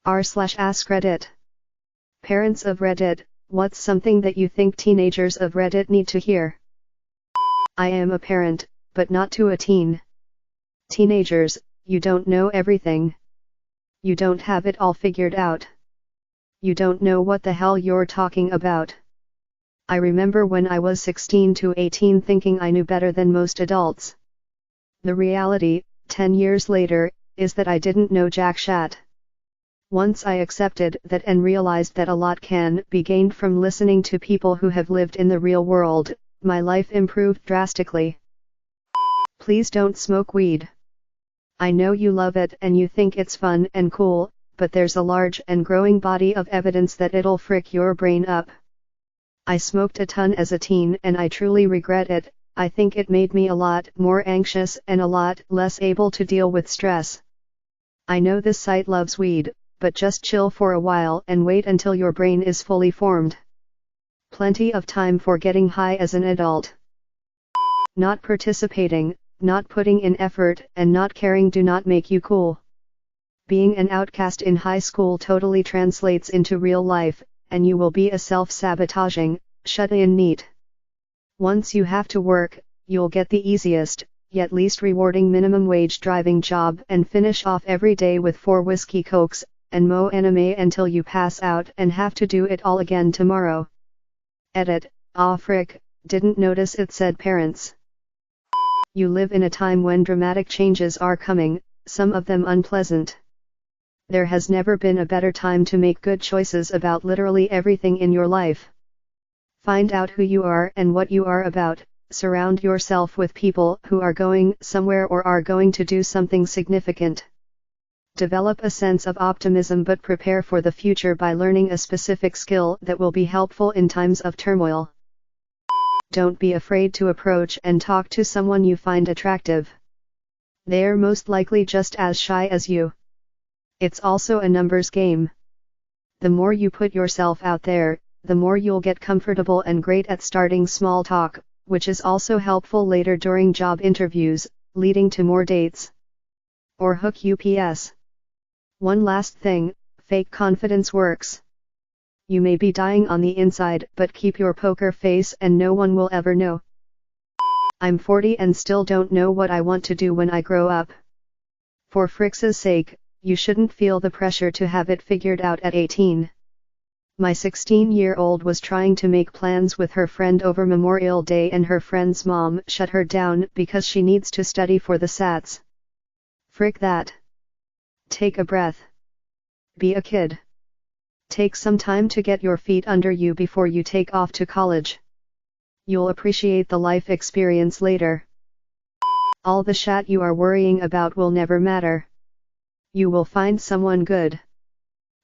r/AskReddit. Parents of Reddit, what's something that you think teenagers of Reddit need to hear? I am a parent, but not to a teen. Teenagers, you don't know everything. You don't have it all figured out. You don't know what the hell you're talking about. I remember when I was 16 to 18 thinking I knew better than most adults. The reality, 10 years later, is that I didn't know jack shat. Once I accepted that and realized that a lot can be gained from listening to people who have lived in the real world, my life improved drastically. Please don't smoke weed. I know you love it and you think it's fun and cool, but there's a large and growing body of evidence that it'll frick your brain up. I smoked a ton as a teen and I truly regret it. I think it made me a lot more anxious and a lot less able to deal with stress. I know this site loves weed, but just chill for a while and wait until your brain is fully formed. Plenty of time for getting high as an adult. Not participating, not putting in effort, and not caring do not make you cool. Being an outcast in high school totally translates into real life, and you will be a self-sabotaging, shut-in NEET. Once you have to work, you'll get the easiest, yet least rewarding minimum wage driving job and finish off every day with 4 whiskey cokes, and mow anime until you pass out and have to do it all again tomorrow. Edit, aw frick, didn't notice it said parents. You live in a time when dramatic changes are coming, some of them unpleasant. There has never been a better time to make good choices about literally everything in your life. Find out who you are and what you are about, surround yourself with people who are going somewhere or are going to do something significant. Develop a sense of optimism but prepare for the future by learning a specific skill that will be helpful in times of turmoil. Don't be afraid to approach and talk to someone you find attractive. They're most likely just as shy as you. It's also a numbers game. The more you put yourself out there, the more you'll get comfortable and great at starting small talk, which is also helpful later during job interviews, leading to more dates. Or hook UPS. One last thing, fake confidence works. You may be dying on the inside but keep your poker face and no one will ever know. I'm 40 and still don't know what I want to do when I grow up. For frick's sake, you shouldn't feel the pressure to have it figured out at 18. My 16-year-old was trying to make plans with her friend over Memorial Day and her friend's mom shut her down because she needs to study for the SATs. Frick that. Take a breath. Be a kid. Take some time to get your feet under you before you take off to college. You'll appreciate the life experience later. All the shat you are worrying about will never matter. You will find someone good.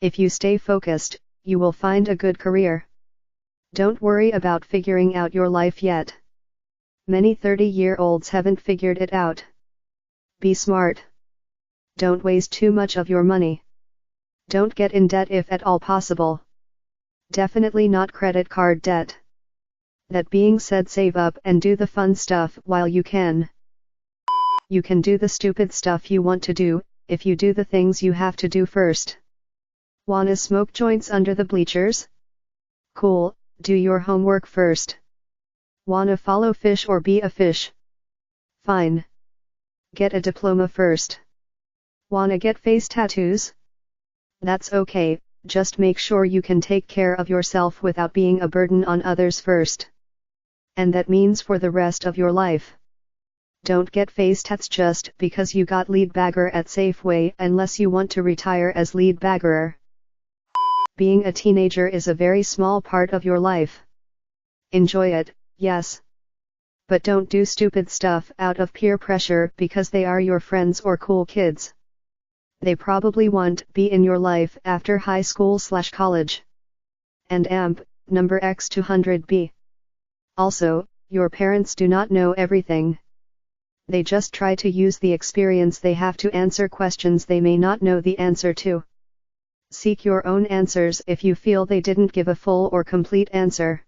If you stay focused, you will find a good career. Don't worry about figuring out your life yet. Many 30-year-olds haven't figured it out. Be smart. Don't waste too much of your money. Don't get in debt if at all possible. Definitely not credit card debt. That being said, save up and do the fun stuff while you can. You can do the stupid stuff you want to do, if you do the things you have to do first. Wanna smoke joints under the bleachers? Cool, do your homework first. Wanna follow fish or be a fish? Fine. Get a diploma first. Wanna get face tattoos? That's okay, just make sure you can take care of yourself without being a burden on others first. And that means for the rest of your life. Don't get face tats just because you got Leavebagger at Safeway unless you want to retire as Leavebaggerer. Being a teenager is a very small part of your life. Enjoy it, yes. But don't do stupid stuff out of peer pressure because they are your friends or cool kids. They probably won't be in your life after high school/college. And AMP, number X200B. Also, your parents do not know everything. They just try to use the experience they have to answer questions they may not know the answer to. Seek your own answers if you feel they didn't give a full or complete answer.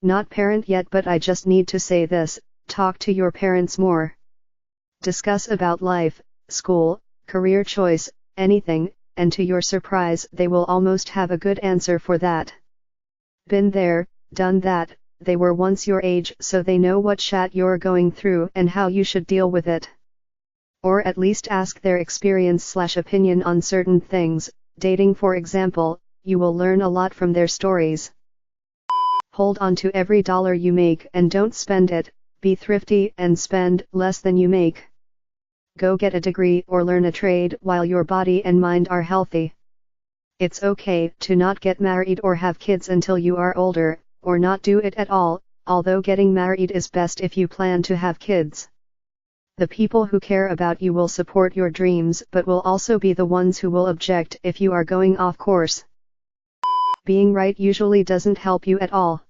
Not parent yet, but I just need to say this, talk to your parents more. Discuss about life, school, career choice, anything, and to your surprise they will almost have a good answer for that. Been there, done that, they were once your age, so they know what shat you're going through and how you should deal with it. Or at least ask their experience/opinion on certain things. Dating for example, you will learn a lot from their stories. Hold on to every dollar you make and don't spend it. Be thrifty and spend less than you make. Go get a degree or learn a trade while your body and mind are healthy. It's okay to not get married or have kids until you are older, or not do it at all, although getting married is best if you plan to have kids. The people who care about you will support your dreams but will also be the ones who will object if you are going off course. Being right usually doesn't help you at all.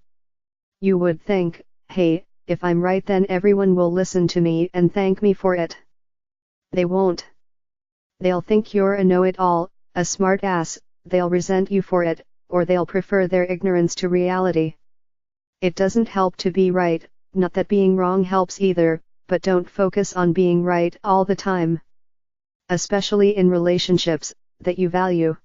You would think, hey, if I'm right then everyone will listen to me and thank me for it. They won't. They'll think you're a know-it-all, a smart ass, they'll resent you for it, or they'll prefer their ignorance to reality. It doesn't help to be right, not that being wrong helps either, but don't focus on being right all the time. Especially in relationships that you value.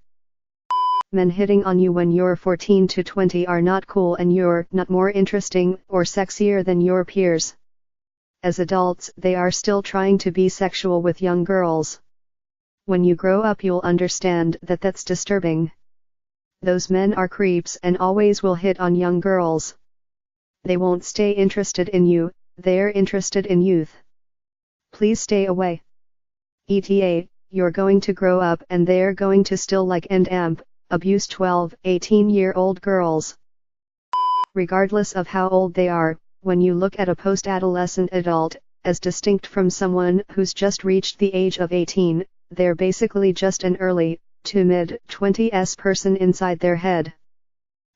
Men hitting on you when you're 14 to 20 are not cool and you're not more interesting or sexier than your peers. As adults, they are still trying to be sexual with young girls. When you grow up you'll understand that that's disturbing. Those men are creeps and always will hit on young girls. They won't stay interested in you, they're interested in youth. Please stay away. ETA, you're going to grow up and they're going to still like and abuse 12, 18-year-old girls. Regardless of how old they are, when you look at a post-adolescent adult, as distinct from someone who's just reached the age of 18, they're basically just an early to mid-20s person inside their head.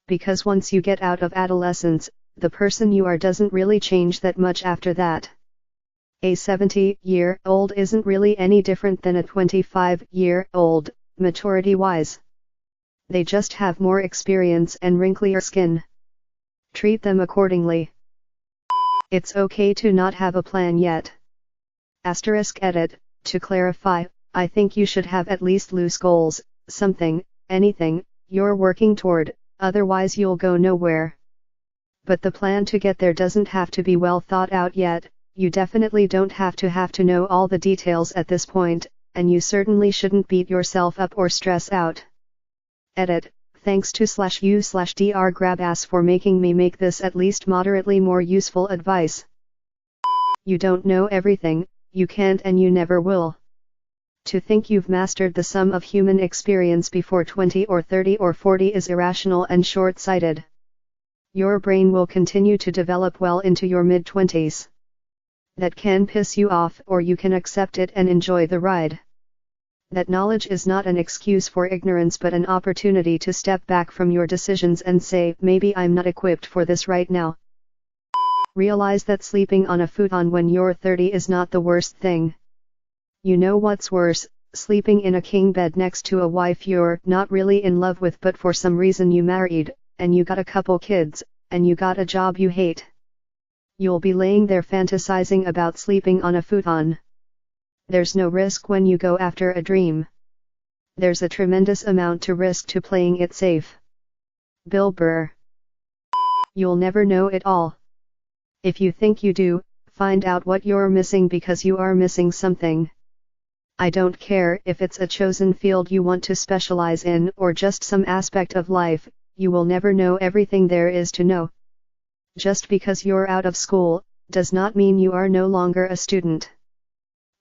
Because once you get out of adolescence, the person you are doesn't really change that much after that. A 70-year-old isn't really any different than a 25-year-old, maturity-wise. They just have more experience and wrinklier skin. Treat them accordingly. It's okay to not have a plan yet. *edit, to clarify, I think you should have at least loose goals, something, anything, you're working toward, otherwise you'll go nowhere. But the plan to get there doesn't have to be well thought out yet, you definitely don't have to know all the details at this point, and you certainly shouldn't beat yourself up or stress out. Edit, thanks to /u/dr grabass for making me make this at least moderately more useful advice. You don't know everything, you can't and you never will. To think you've mastered the sum of human experience before 20 or 30 or 40 is irrational and short-sighted. Your brain will continue to develop well into your mid-20s. That can piss you off or you can accept it and enjoy the ride. That knowledge is not an excuse for ignorance but an opportunity to step back from your decisions and say, maybe I'm not equipped for this right now. Realize that sleeping on a futon when you're 30 is not the worst thing. You know what's worse, sleeping in a king bed next to a wife you're not really in love with but for some reason you married, and you got a couple kids, and you got a job you hate. You'll be laying there fantasizing about sleeping on a futon. There's no risk when you go after a dream. There's a tremendous amount to risk to playing it safe. Bill Burr. You'll never know it all. If you think you do, find out what you're missing because you are missing something. I don't care if it's a chosen field you want to specialize in or just some aspect of life, you will never know everything there is to know. Just because you're out of school, does not mean you are no longer a student.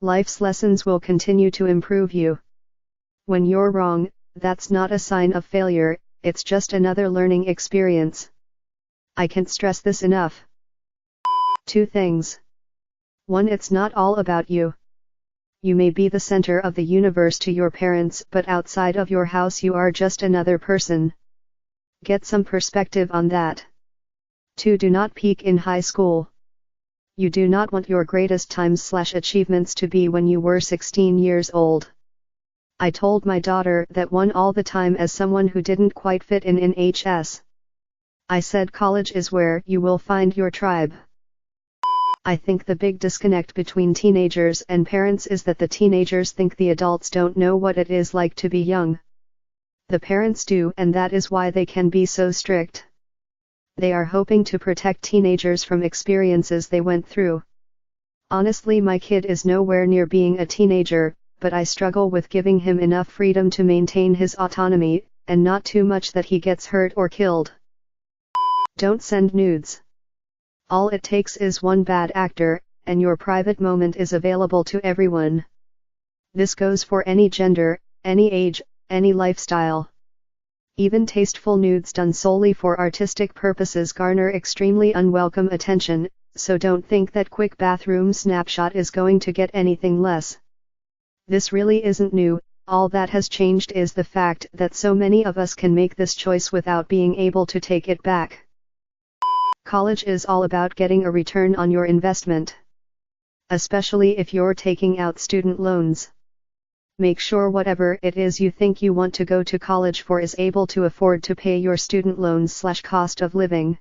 Life's lessons will continue to improve you. When you're wrong, that's not a sign of failure, it's just another learning experience. I can't stress this enough. 2 things. 1. It's not all about you. You may be the center of the universe to your parents, but outside of your house you are just another person. Get some perspective on that. 2. Do not peak in high school. You do not want your greatest times/achievements to be when you were 16 years old. I told my daughter that one all the time as someone who didn't quite fit in HS. I said college is where you will find your tribe. I think the big disconnect between teenagers and parents is that the teenagers think the adults don't know what it is like to be young. The parents do, and that is why they can be so strict. They are hoping to protect teenagers from experiences they went through. Honestly, my kid is nowhere near being a teenager, but I struggle with giving him enough freedom to maintain his autonomy, and not too much that he gets hurt or killed. Don't send nudes. All it takes is one bad actor, and your private moment is available to everyone. This goes for any gender, any age, any lifestyle. Even tasteful nudes done solely for artistic purposes garner extremely unwelcome attention, so don't think that quick bathroom snapshot is going to get anything less. This really isn't new. All that has changed is the fact that so many of us can make this choice without being able to take it back. College is all about getting a return on your investment. Especially if you're taking out student loans. Make sure whatever it is you think you want to go to college for is able to afford to pay your student loans/cost of living.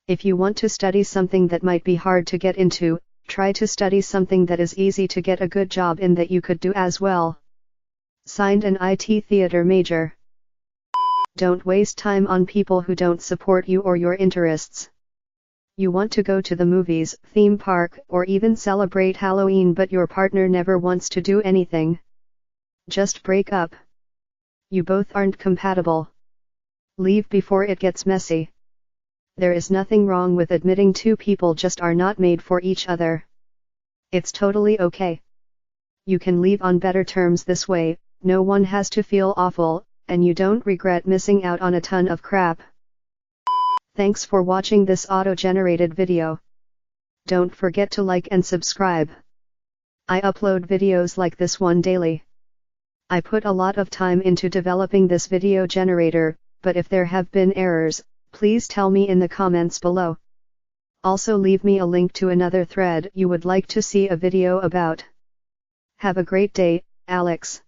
If you want to study something that might be hard to get into, try to study something that is easy to get a good job in that you could do as well. Signed, an IT theater major. Don't waste time on people who don't support you or your interests. You want to go to the movies, theme park, or even celebrate Halloween, but your partner never wants to do anything. Just break up. You both aren't compatible. Leave before it gets messy. There is nothing wrong with admitting two people just are not made for each other. It's totally okay. You can leave on better terms this way. No one has to feel awful, and you don't regret missing out on a ton of crap. Thanks for watching this auto-generated video. Don't forget to like and subscribe. I upload videos like this one daily. I put a lot of time into developing this video generator, but if there have been errors, please tell me in the comments below. Also leave me a link to another thread you would like to see a video about. Have a great day, Alex.